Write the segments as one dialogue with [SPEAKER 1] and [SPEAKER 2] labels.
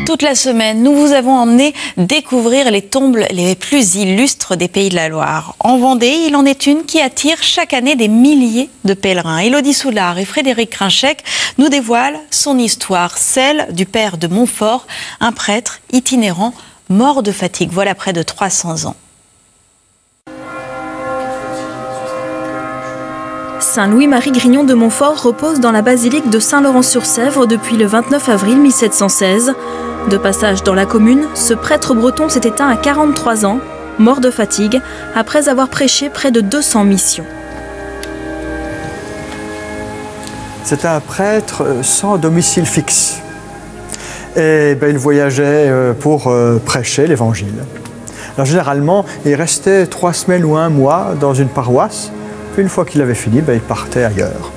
[SPEAKER 1] Toute la semaine, nous vous avons emmené découvrir les tombes les plus illustres des Pays de la Loire. En Vendée, il en est une qui attire chaque année des milliers de pèlerins. Élodie Soulard et Frédéric Crinchec nous dévoilent son histoire, celle du père de Montfort, un prêtre itinérant mort de fatigue. Voilà près de 300 ans.
[SPEAKER 2] Saint Louis-Marie Grignon de Montfort repose dans la basilique de Saint-Laurent-sur-Sèvre depuis le 29 avril 1716. De passage dans la commune, ce prêtre breton s'est éteint à 43 ans, mort de fatigue, après avoir prêché près de 200 missions.
[SPEAKER 3] C'est un prêtre sans domicile fixe. Et il voyageait pour prêcher l'évangile. Alors généralement, il restait 3 semaines ou 1 mois dans une paroisse. Puis une fois qu'il avait fini, il partait ailleurs.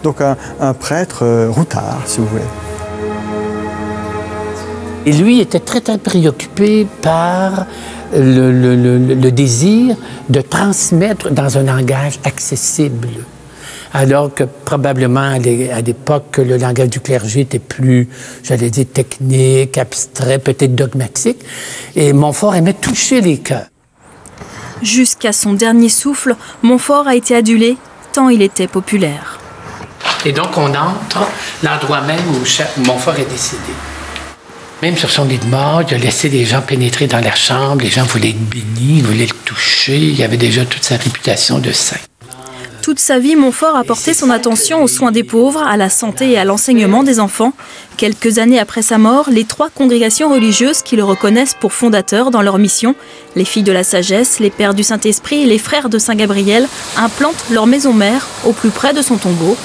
[SPEAKER 3] Donc un prêtre routard, si vous voulez.
[SPEAKER 4] Et lui était très préoccupé par le désir de transmettre dans un langage accessible. Alors que probablement à l'époque, le langage du clergé était plus, j'allais dire, technique, abstrait, peut-être dogmatique. Et Montfort aimait toucher les cœurs.
[SPEAKER 2] Jusqu'à son dernier souffle, Montfort a été adulé, tant il était populaire.
[SPEAKER 4] Et donc on entre l'endroit même où Montfort est décédé. Même sur son lit de mort, il a laissé les gens pénétrer dans la chambre, les gens voulaient être bénis, voulaient le toucher, il avait déjà toute sa réputation de saint.
[SPEAKER 2] Toute sa vie, Montfort a porté son attention aux soins des pauvres, à la santé et à l'enseignement des enfants. Quelques années après sa mort, les 3 congrégations religieuses qui le reconnaissent pour fondateur dans leur mission, les Filles de la Sagesse, les Pères du Saint-Esprit et les Frères de Saint-Gabriel, implantent leur maison mère au plus près de son tombeau.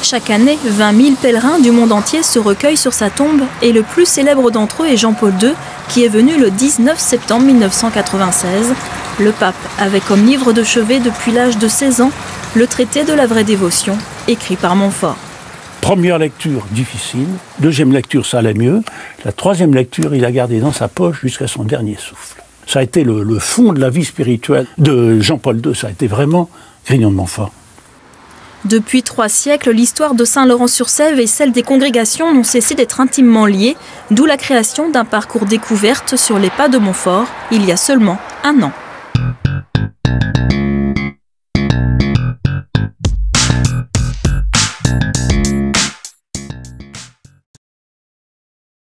[SPEAKER 2] Chaque année, 20 000 pèlerins du monde entier se recueillent sur sa tombe et le plus célèbre d'entre eux est Jean-Paul II, qui est venu le 19 septembre 1996. Le pape avait comme livre de chevet depuis l'âge de 16 ans le traité de la vraie dévotion, écrit par Montfort.
[SPEAKER 5] Première lecture difficile, deuxième lecture ça allait mieux, la troisième lecture il a gardé dans sa poche jusqu'à son dernier souffle. Ça a été le fond de la vie spirituelle de Jean-Paul II, ça a été vraiment Grignon de Montfort.
[SPEAKER 2] Depuis 3 siècles, l'histoire de Saint-Laurent-sur-Sèvre et celle des congrégations n'ont cessé d'être intimement liées, d'où la création d'un parcours découverte sur les pas de Montfort, il y a seulement 1 an.